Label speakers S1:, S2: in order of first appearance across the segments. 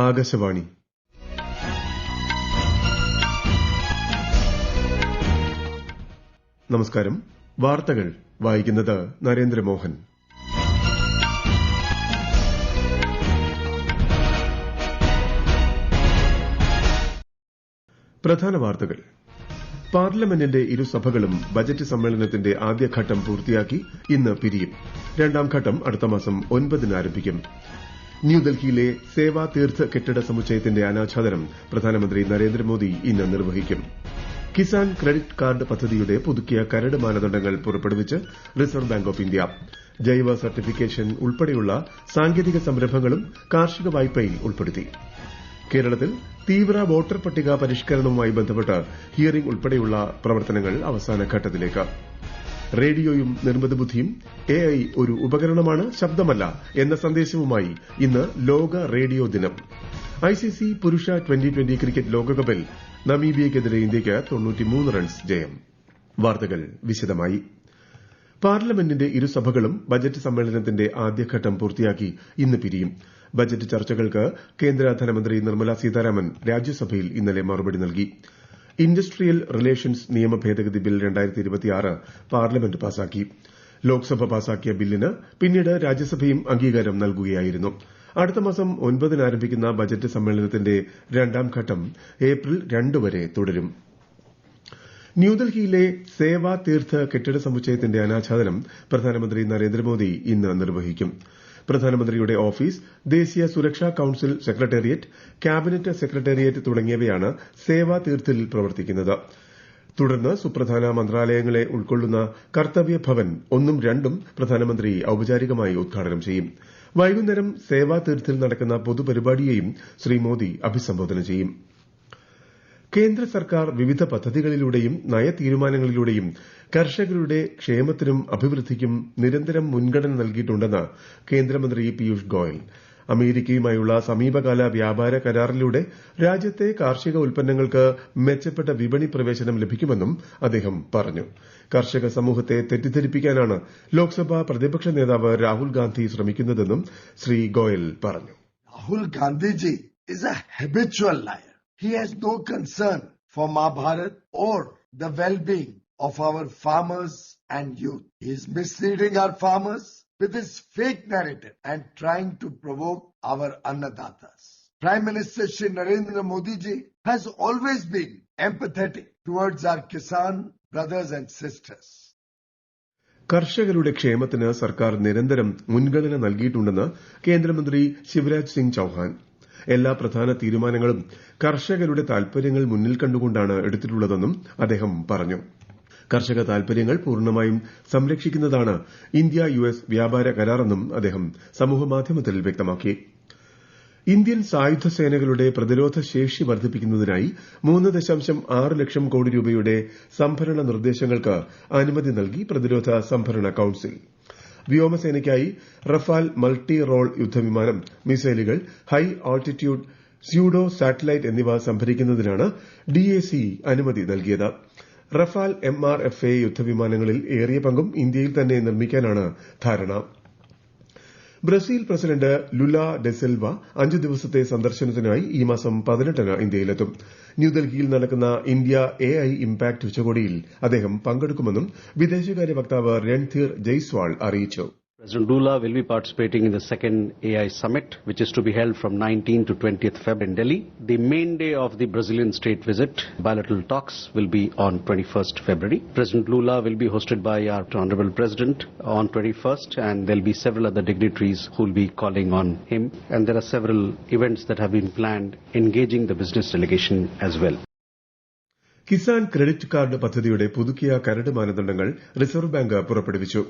S1: ആകാശവാണി. നമസ്കാരം. വാർത്തകൾ വായിക്കുന്നത് നരേന്ദ്രമോഹൻ. പ്രധാന വാർത്തകൾ. പാർലമെന്റിന്റെ ഇരുസഭകളും ബജറ്റ് സമ്മേളനത്തിന്റെ ആദ്യഘട്ടം പൂർത്തിയാക്കി ഇന്ന് പിരിയും. രണ്ടാം ഘട്ടം അടുത്ത മാസം 9-ന് ആരംഭിക്കും. ന്യൂഡൽഹിയിലെ സേവാ തീർഥ് കെട്ടിട സമുച്ചയത്തിന്റെ അനാച്ഛാദനം പ്രധാനമന്ത്രി നരേന്ദ്രമോദി ഇന്ന് നിർവഹിക്കും. കിസാൻ ക്രെഡിറ്റ് കാർഡ് പദ്ധതിയുടെ പുതുക്കിയ കരട് മാനദണ്ഡങ്ങൾ പുറപ്പെടുവിച്ച് റിസർവ് ബാങ്ക് ഓഫ് ഇന്ത്യ. ജൈവ സർട്ടിഫിക്കേഷൻ ഉൾപ്പെടെയുള്ള സാങ്കേതിക സംരംഭങ്ങളും കാർഷിക വായ്പയിൽ ഉൾപ്പെടുത്തി. കേരളത്തിൽ തീവ്ര വോട്ടർ പട്ടിക പരിഷ്കരണവുമായി ബന്ധപ്പെട്ട് ഹിയറിംഗ് ഉൾപ്പെടെയുള്ള പ്രവർത്തനങ്ങൾ അവസാന ഘട്ടത്തിലേക്ക്. റേഡിയോയും നിർമ്മിത ബുദ്ധിയും AI ഒരു ഉപകരണമാണ്, ശബ്ദമല്ല എന്ന സന്ദേശവുമായി ഇന്ന് ലോക റേഡിയോ ദിനം. ICC പുരുഷ T20 ക്രിക്കറ്റ് ലോകകപ്പിൽ നമീബിയയ്ക്കെതിരെ ഇന്ത്യയ്ക്ക് 93 റൺസ് ജയം. വാർത്തകൾ വിശദമായി. പാർലമെന്റിന്റെ ഇരുസഭകളും ബജറ്റ് സമ്മേളനത്തിന്റെ ആദ്യഘട്ടം പൂർത്തിയാക്കി ഇന്ന് പിരിയും. ബജറ്റ് ചർച്ചകൾക്ക് കേന്ദ്ര ധനമന്ത്രി നിർമ്മല സീതാരാമൻ രാജ്യസഭയിൽ ഇന്നലെ മറുപടി നൽകി. ഇൻഡസ്ട്രിയൽ റിലേഷൻസ് നിയമ ഭേദഗതി ബിൽ 2026 പാർലമെന്റ് പാസാക്കി. ലോക്സഭ പാസാക്കിയ ബില്ലിന് പിന്നീട് രാജ്യസഭയും അംഗീകാരം നൽകുകയായിരുന്നു. അടുത്ത മാസം 9-ന് ആരംഭിക്കുന്ന ബജറ്റ് സമ്മേളനത്തിന്റെ രണ്ടാം ഘട്ടം ഏപ്രിൽ 2 വരെ തുടരും. ന്യൂഡൽഹിയിലെ സേവാ തീർഥ് കെട്ടിട സമുച്ചയത്തിന്റെ അനാച്ഛാദനം പ്രധാനമന്ത്രി നരേന്ദ്രമോദി ഇന്ന് നിർവഹിക്കും. പ്രധാനമന്ത്രിയുടെ ഓഫീസ്, ദേശീയ സുരക്ഷാ കൌൺസിൽ സെക്രട്ടേറിയറ്റ്, ക്യാബിനറ്റ് സെക്രട്ടേറിയറ്റ് തുടങ്ങിയവയാണ് സേവാ തീർഥിൽ പ്രവർത്തിക്കുന്നത്. തുടർന്ന് സുപ്രധാന മന്ത്രാലയങ്ങളെ ഉൾക്കൊള്ളുന്ന കർത്തവ്യ ഭവൻ 1ഉം 2ഉം പ്രധാനമന്ത്രി ഔപചാരികമായി ഉദ്ഘാടനം ചെയ്യും. വൈകുന്നേരം സേവാ തീർഥിൽ നടക്കുന്ന പൊതുപരിപാടിയെയും ശ്രീ മോദി അഭിസംബോധന ചെയ്യും. കേന്ദ്ര സർക്കാർ വിവിധ പദ്ധതികളിലൂടെയും നയതീരുമാനങ്ങളിലൂടെയും കർഷകരുടെ ക്ഷേമത്തിനും അഭിവൃദ്ധിക്കും നിരന്തരം മുൻഗണന നൽകിയിട്ടുണ്ടെന്ന് കേന്ദ്രമന്ത്രി പീയൂഷ് ഗോയൽ. അമേരിക്കയുമായുള്ള സമീപകാല വ്യാപാര കരാറിലൂടെ രാജ്യത്തെ കാർഷിക ഉൽപ്പന്നങ്ങൾക്ക് മെച്ചപ്പെട്ട വിപണി പ്രവേശനം ലഭിക്കുമെന്നും അദ്ദേഹം പറഞ്ഞു. കർഷക സമൂഹത്തെ തെറ്റിദ്ധരിപ്പിക്കാനാണ് ലോക്സഭാ പ്രതിപക്ഷ നേതാവ് രാഹുൽ ഗാന്ധി ശ്രമിക്കുന്നതെന്നും ശ്രീ ഗോയൽ പറഞ്ഞു.
S2: Rahul Gandhiji is a habitual liar. He has no concern for Mahabharat or the well-being of our farmers and youth. He is misleading our farmers with his fake narrative and trying to provoke our annadatas. Prime Minister Shri Narendra Modi ji has always been empathetic towards our Kisan brothers and sisters.
S1: കർഷകരുടെ ക്ഷേമത്തിന് സർക്കാർ നിരന്തരം മുൻഗണന നൽകിയിട്ടുണ്ടെന്ന് കേന്ദ്രമന്ത്രി ശിവരാജ് സിംഗ് ചൌഹാൻ. എല്ലാ പ്രധാന തീരുമാനങ്ങളും കർഷകരുടെ താൽപര്യങ്ങൾ മുന്നിൽ കണ്ടുകൊണ്ടാണ് എടുത്തിട്ടുള്ളതെന്നും അദ്ദേഹം പറഞ്ഞു. കർഷക താൽപര്യങ്ങൾ പൂർണ്ണമായും സംരക്ഷിക്കുന്നതാണ് ഇന്ത്യ-US വ്യാപാര കരാറെന്നും അദ്ദേഹം സമൂഹമാധ്യമത്തിൽ വ്യക്തമാക്കി. ഇന്ത്യൻ സായുധ സേനകളുടെ പ്രതിരോധ ശേഷി വർദ്ധിപ്പിക്കുന്നതിനായി 3.6 ലക്ഷം കോടി രൂപയുടെ സംഭരണ നിർദ്ദേശങ്ങൾക്ക് അനുമതി നൽകി പ്രതിരോധ സംഭരണ കൌൺസിൽ. വ്യോമസേനയ്ക്കായി റഫാൽ മൾട്ടി റോൾ യുദ്ധവിമാനം, മിസൈലുകൾ, ഹൈ ആൾട്ടിറ്റ്യൂഡ് സ്യൂഡോ സാറ്റലൈറ്റ് എന്നിവ സംഭരിക്കുന്നതിനാണ് DAC അനുമതി നൽകിയത്. റഫാൽ MRFA യുദ്ധവിമാനങ്ങളിൽ ഏറിയ പങ്കും ഇന്ത്യയിൽ തന്നെ നിർമ്മിക്കാനാണ് ധാരണ. ബ്രസീൽ പ്രസിഡന്റ് ലുല ഡെസിൽവ 5 ദിവസത്തെ സന്ദർശനത്തിനായി ഈ മാസം 18-ന് ഇന്ത്യയിലെത്തും. ന്യൂഡൽഹിയിൽ നടക്കുന്ന ഇന്ത്യ AI ഇംപാക്ട് ഉച്ചകോടിയിൽ അദ്ദേഹം പങ്കെടുക്കുമെന്നും വിദേശകാര്യ വക്താവ് രൺധീർ ജയ്സ്വാൾ അറിയിച്ചു.
S3: President Lula will be participating in the second AI summit, which is to be held from 19th to 20th February in Delhi. The main day of the Brazilian state visit, bilateral talks, will be on 21st February. President Lula will be hosted by our Honorable President on 21st, and there will be several other dignitaries who will be calling on him. And there are several events that have been planned engaging the business delegation as well.
S1: Kisan credit card പദ്ധതിയുടെ പുതുക്കിയ കരട് മാനദണ്ഡങ്ങൾ reserve bank പുറപ്പെടുവിച്ചു.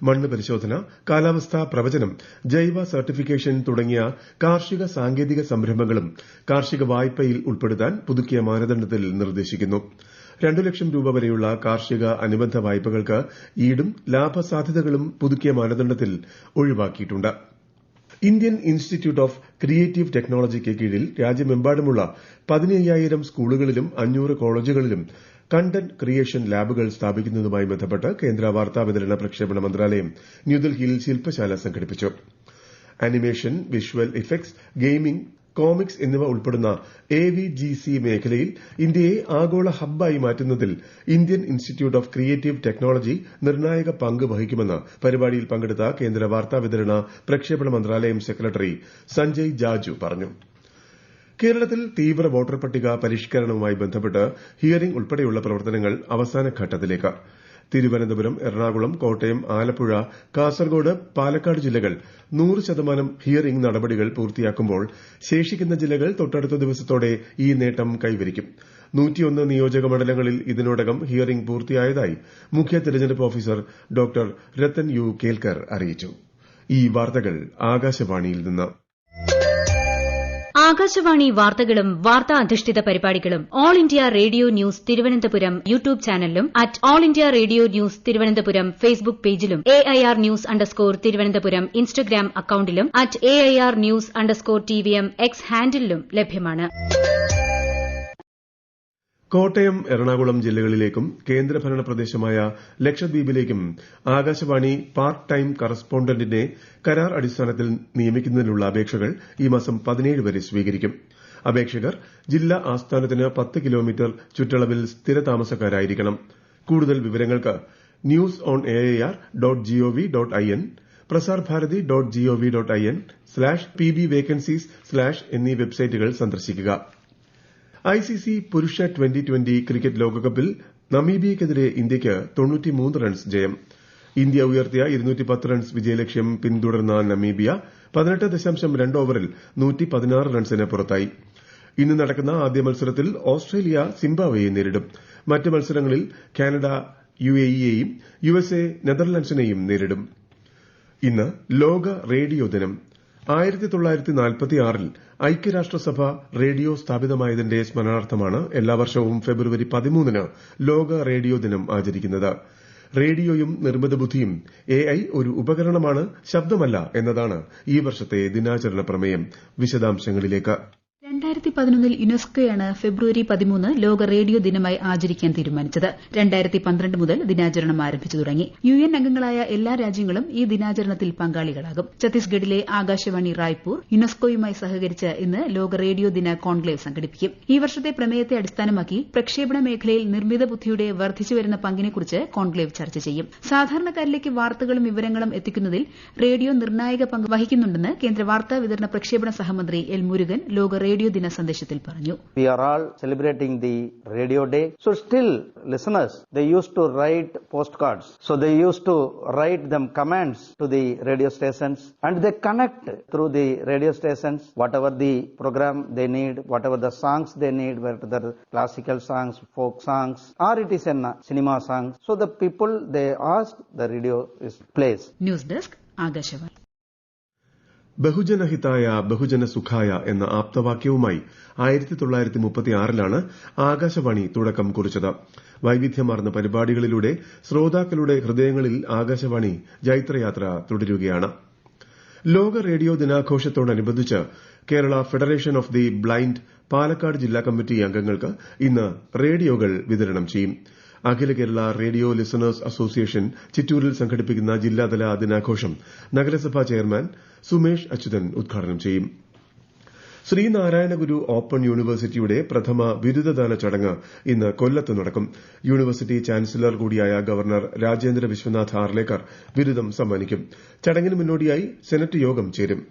S1: മണ്ണ് പരിശോധന, കാലാവസ്ഥാ പ്രവചനം, ജൈവ സർട്ടിഫിക്കേഷൻ തുടങ്ങിയ കാർഷിക സാങ്കേതിക സംരംഭങ്ങളും കാർഷിക വായ്പയിൽ ഉൾപ്പെടുത്താൻ പുതുക്കിയ മാനദണ്ഡത്തിൽ നിർദ്ദേശിക്കുന്നു. 2 ലക്ഷം രൂപ വരെയുള്ള കാർഷിക അനുബന്ധ വായ്പകൾക്ക് ഈടും ലാഭസാധ്യതകളും പുതുക്കിയ മാനദണ്ഡത്തിൽ ഒഴിവാക്കിയിട്ടുണ്ട്. ഇന്ത്യൻ ഇൻസ്റ്റിറ്റ്യൂട്ട് ഓഫ് ക്രിയേറ്റീവ് ടെക്നോളജിക്ക് കീഴിൽ രാജ്യമെമ്പാടുമുള്ള 15,000 സ്കൂളുകളിലും 500 കോളേജുകളിലും കണ്ടന്റ് ക്രിയേഷൻ ലാബുകൾ സ്ഥാപിക്കുന്നതുമായി ബന്ധപ്പെട്ട് കേന്ദ്ര വാർത്താവിതരണ പ്രക്ഷേപണ മന്ത്രാലയം ന്യൂഡൽഹിയിൽ ശില്പശാല സംഘടിപ്പിച്ചു. Animation, visual effects, gaming, comics എന്നിവ ഉൾപ്പെടുന്ന AVGC മേഖലയിൽ ഇന്ത്യയെ ആഗോള ഹബ്ബായി മാറ്റുന്നതിൽ Indian institute of creative technology നിർണായക പങ്ക് വഹിക്കുമെന്ന് പരിപാടിയിൽ പങ്കെടുത്ത കേന്ദ്ര വാർത്താവിതരണ പ്രക്ഷേപണ മന്ത്രാലയം സെക്രട്ടറി സഞ്ജയ് ജാജു പറഞ്ഞു. കേരളത്തിൽ തീവ്ര വോട്ടർ പട്ടിക പരിഷ്കരണവുമായി ബന്ധപ്പെട്ട് ഹിയറിംഗ് ഉൾപ്പെടെയുള്ള പ്രവർത്തനങ്ങൾ അവസാന ഘട്ടത്തിലേക്ക്. തിരുവനന്തപുരം, എറണാകുളം, കോട്ടയം, ആലപ്പുഴ, കാസർഗോഡ്, പാലക്കാട് ജില്ലകൾ 100% ഹിയറിംഗ് നടപടികൾ പൂർത്തിയാക്കുമ്പോൾ ശേഷിക്കുന്ന ജില്ലകൾ തൊട്ടടുത്ത ദിവസത്തോടെ ഈ നേട്ടം കൈവരിക്കും. 101 നിയോജക മണ്ഡലങ്ങളിൽ ഇതിനോടകം ഹിയറിംഗ് പൂർത്തിയായതായി മുഖ്യ തെരഞ്ഞെടുപ്പ് officer doctor Rathan U Kelkar അറിയിച്ചു. ഈ വാർത്തകൾ ആകാശവാണിയിൽ നിന്ന്.
S4: ആകാശവാണി വാർത്തകളും വാർത്താ അധിഷ്ഠിത പരിപാടികളും All India Radio News Thiruvananthapuram YouTube ചാനലിലും at All India Radio News Thiruvananthapuram Facebook പേജിലും AIR ന്യൂസ് _തിരുവനന്തപുരം ഇൻസ്റ്റഗ്രാം അക്കൌണ്ടിലും at AIR news _TVM X ഹാൻഡിലും ലഭ്യമാണ്.
S1: കോട്ടയം, എറണാകുളം ജില്ലകളിലേക്കും കേന്ദ്രഭരണ പ്രദേശമായ ലക്ഷദ്വീപിലേക്കും ആകാശവാണി പാർട്ട് ടൈം കറസ്പോണ്ടന്റിനെ കരാർ അടിസ്ഥാനത്തിൽ നിയമിക്കുന്നതിനുള്ള അപേക്ഷകൾ ഈ മാസം 17 വരെ സ്വീകരിക്കും. അപേക്ഷകർ ജില്ലാ ആസ്ഥാനത്തിന് 10 കിലോമീറ്റർ ചുറ്റളവിൽ സ്ഥിരതാമസക്കാരായിരിക്കണം. കൂടുതൽ വിവരങ്ങൾക്ക് newsonair.gov.in, prasarbharati.gov.in/pbvacancies/ എന്നീ വെബ്സൈറ്റുകൾ സന്ദർശിക്കുക. ICC പുരുഷ T20 ക്രിക്കറ്റ് ലോകകപ്പിൽ നമീബിയയ്ക്കെതിരെ ഇന്ത്യയ്ക്ക് 93 റൺസ് ജയം. ഇന്ത്യ ഉയർത്തിയ 210 റൺസ് വിജയലക്ഷ്യം പിന്തുടർന്ന നമീബിയ 18.2 ഓവറിൽ 116 റൺസിന് പുറത്തായി. ഇന്ന് നടക്കുന്ന ആദ്യ മത്സരത്തിൽ ഓസ്ട്രേലിയ സിംബാബ്വേയെ നേരിടും. മറ്റ് മത്സരങ്ങളിൽ കാനഡ UAEയെയും USA നെതർലൻഡ്സിനെയും നേരിടും. ഇന്ന് ലോക റേഡിയോ ദിനം. 1946-ൽ ഐക്യരാഷ്ട്രസഭ റേഡിയോ സ്ഥാപിതമായതിന്റെ സ്മരണാർത്ഥമാണ് എല്ലാ വർഷവും ഫെബ്രുവരി 13-ന് ലോക റേഡിയോ ദിനം ആചരിക്കുന്നത്. റേഡിയോയും നിർമ്മിത ബുദ്ധിയും AI ഒരു ഉപകരണമാണ്, ശബ്ദമല്ല എന്നതാണ് ഈ വർഷത്തെ ദിനാചരണ പ്രമേയം. വിശദാംശങ്ങളിലേക്ക്.
S5: 2011-ൽ യുനെസ്കോയാണ് ഫെബ്രുവരി 13 ലോക റേഡിയോ ദിനമായി ആചരിക്കാൻ തീരുമാനിച്ചത്. 2012 മുതൽ ദിനാചരണം ആരംഭിച്ചു തുടങ്ങി. UN അംഗങ്ങളായ എല്ലാ രാജ്യങ്ങളും ഈ ദിനാചരണത്തിൽ പങ്കാളികളാകും. ഛത്തീസ്ഗഡിലെ ആകാശവാണി റായ്പൂർ യുനെസ്കോയുമായി സഹകരിച്ച് ഇന്ന് ലോക റേഡിയോ ദിന കോൺക്ലേവ് സംഘടിപ്പിക്കും. ഈ വർഷത്തെ പ്രമേയത്തെ അടിസ്ഥാനമാക്കി പ്രക്ഷേപണ മേഖലയിൽ നിർമ്മിത ബുദ്ധിയുടെ വർദ്ധിച്ചുവരുന്ന പങ്കിനെക്കുറിച്ച് കോൺക്ലേവ് ചർച്ച ചെയ്യും. സാധാരണക്കാരിലേക്ക് വാർത്തകളും വിവരങ്ങളും എത്തിക്കുന്നതിൽ റേഡിയോ നിർണായക പങ്ക് വഹിക്കുന്നുണ്ടെന്ന് കേന്ദ്ര വാർത്താ വിതരണ പ്രക്ഷേപണ സഹമന്ത്രി എൽ മുരുകൻ ലോക റേഡിയോ ദിന സന്ദേശത്തിൽ പറഞ്ഞു.
S6: We are all celebrating the radio day. So still listeners, they used to write postcards. So they used to write them comments to the radio stations and they connect through the radio stations whatever the program they need, whatever the songs they need, whether the classical songs, folk songs or it is a cinema song. So the people they ask, the radio is plays.
S5: News desk Akashvani.
S1: ബഹുജനഹിതായ ബഹുജന സുഖായ എന്ന ആപ്തവാക്യവുമായി 1936-ലാണ് ആകാശവാണി തുടക്കം കുറിച്ചത്. വൈവിധ്യമാർന്ന പരിപാടികളിലൂടെ ശ്രോതാക്കളുടെ ഹൃദയങ്ങളിൽ ആകാശവാണി ജൈത്രയാത്ര തുടരുകയാണ്. ലോക റേഡിയോ ദിനാഘോഷത്തോടനുബന്ധിച്ച് Kerala Federation of the Blind Palakkad ജില്ലാ കമ്മിറ്റി അംഗങ്ങൾക്ക് ഇന്ന് റേഡിയോകൾ വിതരണം ചെയ്യും. അഖില കേരള റേഡിയോ ലിസണേഴ്സ് അസോസിയേഷൻ ചിറ്റൂരിൽ സംഘടിപ്പിക്കുന്ന ജില്ലാതല ദിനാഘോഷം നഗരസഭാ ചെയർമാൻ സുമേഷ് അച്യുതൻ ഉദ്ഘാടനം ചെയ്യും. ശ്രീനാരായണ ഗുരു ഓപ്പൺ യൂണിവേഴ്സിറ്റിയുടെ പ്രഥമ ബിരുദദാന ചടങ്ങ് ഇന്ന് കൊല്ലത്ത് നടക്കും. യൂണിവേഴ്സിറ്റി ചാൻസലർ കൂടിയായ ഗവർണർ രാജേന്ദ്ര വിശ്വനാഥ് ആർലേക്കർ ബിരുദം സമ്മാനിക്കും. ചടങ്ങിന് മുന്നോടിയായി സെനറ്റ് യോഗം ചേരും.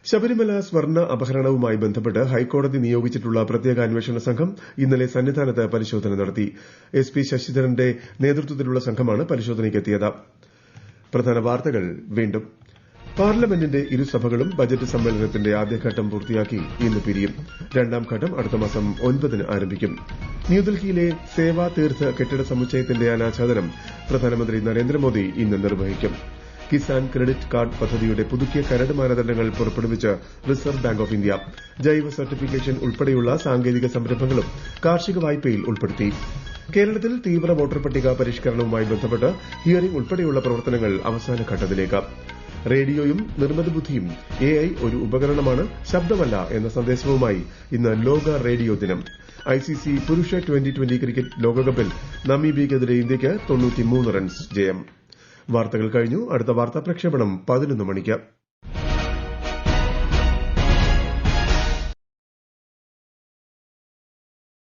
S1: ശബരിമല സ്വർണ്ണ അപഹരണവുമായി ബന്ധപ്പെട്ട് ഹൈക്കോടതി നിയോഗിച്ചിട്ടുള്ള പ്രത്യേക അന്വേഷണ സംഘം ഇന്നലെ സന്നിധാനത്ത് പരിശോധന നടത്തി. SP ശശിധരന്റെ നേതൃത്വത്തിലുള്ള സംഘമാണ് പരിശോധനയ്ക്കെത്തിയത്. പ്രധാന വാർത്തകൾ വീണ്ടും. പാർലമെന്റിന്റെ ഇരുസഭകളും ബജറ്റ് സമ്മേളനത്തിന്റെ ആദ്യഘട്ടം പൂർത്തിയാക്കി ഇന്ന് പിരിയും. രണ്ടാം ഘട്ടം അടുത്ത മാസം 9-ന് ആരംഭിക്കും. ന്യൂഡൽഹിയിലെ സേവാ തീർത്ഥ കെട്ടിട സമുച്ചയത്തിന്റെ അനാച്ഛാദനം പ്രധാനമന്ത്രി നരേന്ദ്രമോദി ഇന്ന് നിർവഹിക്കും. കിസാൻ ക്രെഡിറ്റ് കാർഡ് പദ്ധതിയുടെ പുതുക്കിയ കരട് മാനദണ്ഡങ്ങൾ പുറപ്പെടുവിച്ച് റിസർവ് ബാങ്ക് ഓഫ് ഇന്ത്യ. ജൈവ സർട്ടിഫിക്കേഷൻ ഉൾപ്പെടെയുള്ള സാങ്കേതിക സംരംഭങ്ങളും കാർഷിക വായ്പയിൽ ഉൾപ്പെടുത്തി. കേരളത്തിൽ തീവ്ര വോട്ടർ പട്ടിക പരിഷ്കരണവുമായി ബന്ധപ്പെട്ട് ഹിയറിംഗ് ഉൾപ്പെടെയുള്ള പ്രവർത്തനങ്ങൾ അവസാന ഘട്ടത്തിലേക്ക്. റേഡിയോയും നിർമ്മിത ബുദ്ധിയും AI ഒരു ഉപകരണമാണ്, ശബ്ദമല്ല എന്ന സന്ദേശവുമായി ഇന്ന് ലോക റേഡിയോ ദിനം. ICC പുരുഷ T20 ക്രിക്കറ്റ് ലോകകപ്പിൽ നമീബിയയ്ക്കെതിരെ ഇന്ത്യയ്ക്ക് 93 റൺസ് ജയം. വാർത്തകൾ കഴിഞ്ഞു. അടുത്ത വാർത്താ പ്രക്ഷേപണം 11 മണിക്ക്.